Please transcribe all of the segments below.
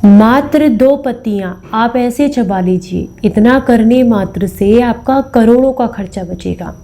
मात्र 2 पत्तियां आप ऐसे चबा लीजिए, इतना करने मात्र से आपका करोड़ों का खर्चा बचेगा।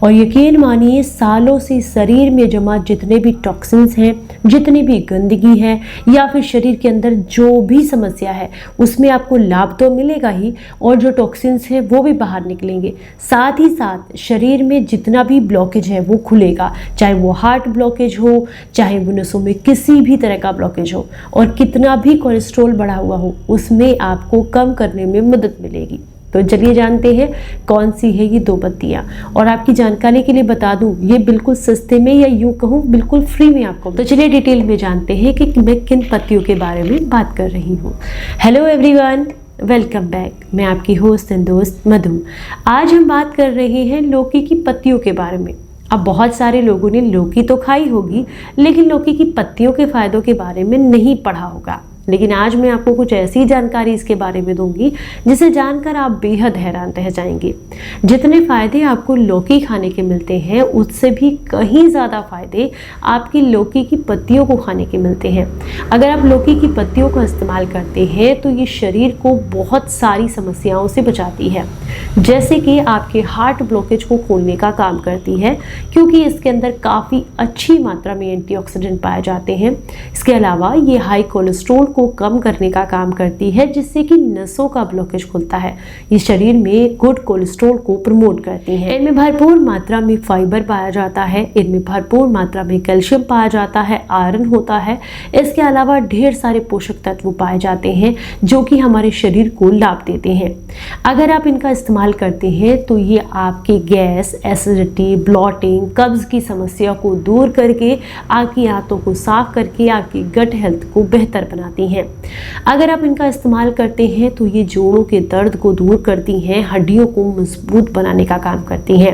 और यकीन मानिए, सालों से शरीर में जमा जितने भी टॉक्सिन्स हैं, जितनी भी गंदगी है या फिर शरीर के अंदर जो भी समस्या है, उसमें आपको लाभ तो मिलेगा ही, और जो टॉक्सिन्स हैं वो भी बाहर निकलेंगे। साथ ही साथ शरीर में जितना भी ब्लॉकेज है वो खुलेगा, चाहे वो हार्ट ब्लॉकेज हो, चाहे वो नसों में किसी भी तरह का ब्लॉकेज हो, और कितना भी कोलेस्ट्रॉल बढ़ा हुआ हो उसमें आपको कम करने में मदद मिलेगी। तो चलिए जानते हैं कौन सी है ये 2 पत्तियां। और आपकी जानकारी के लिए बता दूं, ये बिल्कुल सस्ते में या यूं कहूं बिल्कुल फ्री में आपको। तो चलिए डिटेल में जानते हैं कि मैं किन पत्तियों के बारे में बात कर रही हूँ। Hello everyone, welcome back. मैं आपकी होस्ट एंड दोस्त मधु। आज हम बात कर रहे हैं लौकी की पत्तियों के बारे में। अब बहुत सारे लोगों ने लौकी तो खाई होगी, लेकिन लौकी की पत्तियों के फायदों के बारे में नहीं पढ़ा होगा। लेकिन आज मैं आपको कुछ ऐसी जानकारी इसके बारे में दूंगी जिसे जानकर आप बेहद हैरान रह जाएंगे। जितने फायदे आपको लौकी खाने के मिलते हैं, उससे भी कहीं ज़्यादा फायदे आपकी लौकी की पत्तियों को खाने के मिलते हैं। अगर आप लौकी की पत्तियों का इस्तेमाल करते हैं तो ये शरीर को बहुत सारी समस्याओं से बचाती है, जैसे कि आपके हार्ट ब्लॉकेज को खोलने का काम करती है, क्योंकि इसके अंदर काफ़ी अच्छी मात्रा में एंटीऑक्सीडेंट पाए जाते हैं। इसके अलावा ये हाई कोलेस्ट्रॉल को कम करने का काम करती है, जिससे कि नसों का ब्लॉकेज खुलता है। ये शरीर में गुड कोलेस्ट्रॉल को प्रमोट करती है। इनमें भरपूर मात्रा में फाइबर पाया जाता है, इनमें भरपूर मात्रा में कैल्शियम पाया जाता है, आयरन होता है। इसके अलावा ढेर सारे पोषक तत्व पाए जाते हैं जो कि हमारे शरीर को लाभ देते हैं। अगर आप इनका इस्तेमाल करते हैं तो ये आपके गैस, एसिडिटी, ब्लॉटिंग, कब्ज की समस्या को दूर करके आपकी आंतों को साफ करके आपकी गट हेल्थ को बेहतर बनाती हैं। अगर आप इनका इस्तेमाल करते हैं तो ये जोड़ों के दर्द को दूर करती हैं, हड्डियों को मजबूत बनाने का काम करती हैं।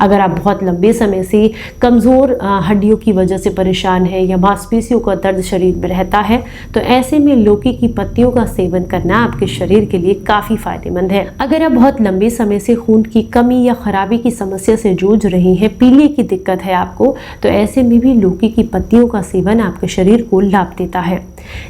अगर आप बहुत लंबे समय से कमज़ोर हड्डियों की वजह से परेशान हैं या मांसपेशियों का दर्द शरीर में रहता है, तो ऐसे में लौकी की पत्तियों का सेवन करना आपके शरीर के लिए काफ़ी फायदेमंद है। अगर आप बहुत लंबे समय से खून की कमी या खराबी की समस्या से जूझ रही हैं, पीलिए की दिक्कत है आपको, तो ऐसे में भी लौकी की पत्तियों का सेवन आपके शरीर को लाभ देता है।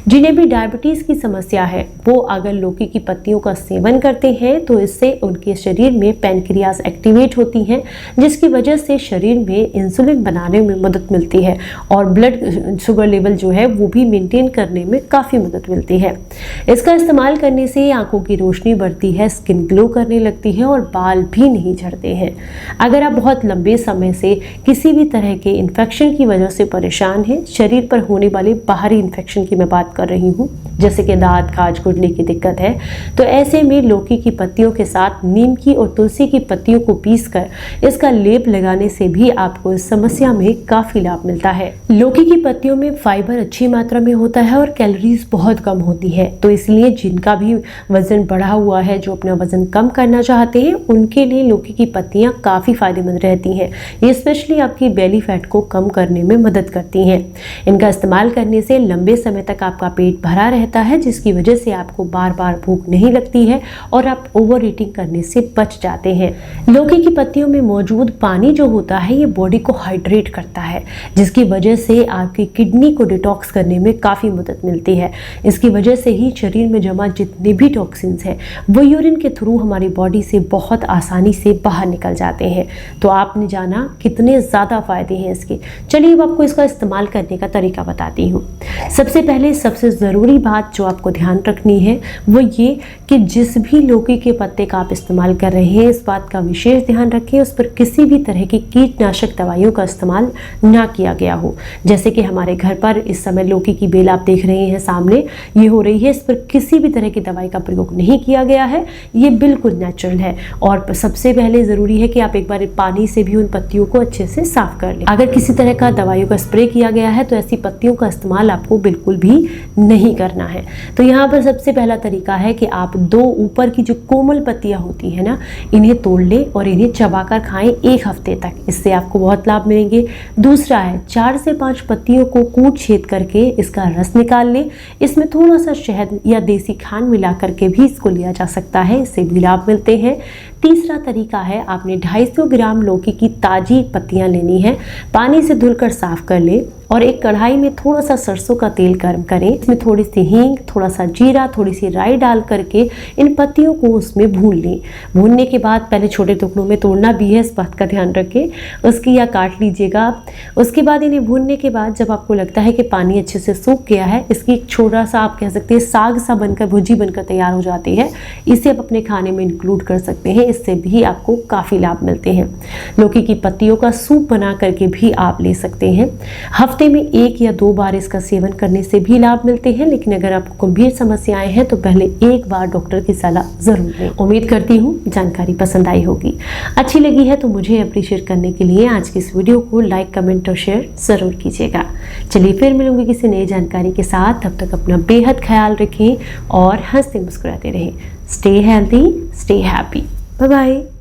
जिन्हें भी डायबिटीज़ की समस्या है, वो अगर लौकी की पत्तियों का सेवन करते हैं तो इससे उनके शरीर में पैनक्रियाज एक्टिवेट होती हैं, जिसकी वजह से शरीर में इंसुलिन बनाने में मदद मिलती है और ब्लड शुगर लेवल जो है वो भी मेंटेन करने में काफ़ी मदद मिलती है। इसका इस्तेमाल करने से आंखों की रोशनी बढ़ती है, स्किन ग्लो करने लगती है और बाल भी नहीं झड़ते हैं। अगर आप बहुत लंबे समय से किसी भी तरह के इन्फेक्शन की वजह से परेशान हैं, शरीर पर होने वाले बाहरी इन्फेक्शन की मैं बात कर रही हूँ, जैसे कि दांत, खाज, गुर्दे की दिक्कत है, तो ऐसे में लौकी की पत्तियों के साथ नीम की और तुलसी की पत्तियों को पीसकर इसका लेप लगाने से भी आपको इस समस्या में काफ़ी लाभ मिलता है। लौकी की पत्तियों में फाइबर अच्छी मात्रा में होता है और कैलोरीज बहुत कम होती है, तो इसलिए जिनका भी वजन बढ़ा हुआ है, जो अपना वजन कम करना चाहते हैं, उनके लिए लौकी की पत्तियाँ काफ़ी फायदेमंद रहती हैं। ये स्पेशली आपकी बेली फैट को कम करने में मदद करती हैं। इनका इस्तेमाल करने से लंबे समय तक आपका पेट भरा रहता है, जिसकी वजह से आपको बार बार भूख नहीं लगती है और आप ओवर ईटिंग करने से बच जाते हैं। लौकी की पत्तियों में मौजूद पानी जो होता है, ये बॉडी को हाइड्रेट करता है, जिसकी वजह से आपकी किडनी को डिटॉक्स करने में काफ़ी मदद मिलती है। इसकी वजह से ही शरीर में जमा जितने भी टॉक्सिन्स हैं वो यूरिन के थ्रू हमारी बॉडी से बहुत आसानी से बाहर निकल जाते हैं। तो आपने जाना कितने ज़्यादा फायदे हैं इसके। चलिए अब आपको इसका इस्तेमाल करने का तरीका बताती हूँ। सबसे पहले सबसे ज़रूरी बात जो आपको ध्यान रखनी है वो ये कि जिस भी लौकी के पत्ते का आप इस्तेमाल कर रहे हैं, इस बात का विशेष ध्यान रखें उस पर किसी भी तरह की कीटनाशक दवाइयों का इस्तेमाल ना किया गया हो। जैसे कि हमारे घर पर इस समय लौकी की बेल आप देख रहे हैं सामने, ये हो रही है, इस पर किसी भी तरह की दवाई का प्रयोग नहीं किया गया है, ये बिल्कुल नेचुरल है। और सबसे पहले ज़रूरी है कि आप एक बार पानी से भी उन पत्तियों को अच्छे से साफ कर लें। अगर किसी तरह का दवाइयों का स्प्रे किया गया है तो ऐसी पत्तियों का इस्तेमाल आपको बिल्कुल भी नहीं करना है। तो यहाँ पर सबसे पहला तरीका है कि आप 2 ऊपर की जो कोमल पत्तियाँ होती है ना, इन्हें तोड़ लें और इन्हें चबाकर खाएं 1 हफ्ते तक, इससे आपको बहुत लाभ मिलेंगे। दूसरा है 4 से 5 पत्तियों को कूट छेद करके इसका रस निकाल लें। इसमें थोड़ा सा शहद या देसी खांड मिला करके भी इसको लिया जा सकता है, इससे भी लाभ मिलते हैं। तीसरा तरीका है, आपने 250 ग्राम लौकी की ताज़ी पत्तियां लेनी है, पानी से धुलकर साफ कर ले और एक कढ़ाई में थोड़ा सा सरसों का तेल गर्म करें। इसमें थोड़ी सी हींग, थोड़ा सा जीरा, थोड़ी सी राई डाल करके इन पत्तियों को उसमें भून लें। भूनने के बाद पहले छोटे टुकड़ों में तोड़ना भी है, इस बात का ध्यान रखें, उसकी या काट लीजिएगा। उसके बाद इन्हें भूनने के बाद जब आपको लगता है कि पानी अच्छे से सूख गया है, इसकी एक छोटा सा आप कह सकते हैं साग सा बनकर, भुजी बनकर तैयार हो जाती है। इसे आप अपने खाने में इंक्लूड कर सकते हैं, इससे भी आपको काफ़ी लाभ मिलते हैं। लौकी की पत्तियों का सूप बना करके भी आप ले सकते हैं। हफ्ते में 1 या 2 बार इसका सेवन करने से भी लाभ मिलते हैं, लेकिन अगर आपको गंभीर समस्याएं हैं तो पहले 1 बार डॉक्टर की सलाह जरूर लें। उम्मीद करती हूँ जानकारी पसंद आई होगी। अच्छी लगी है तो मुझे अप्रिशिएट करने के लिए आज की इस वीडियो को लाइक, कमेंट और शेयर जरूर कीजिएगा। चलिए फिर मिलूंगी किसी नई जानकारी के साथ। तब तक अपना बेहद ख्याल रखें और हंसते मुस्कुराते रहें। Stay healthy, stay happy. Bye bye.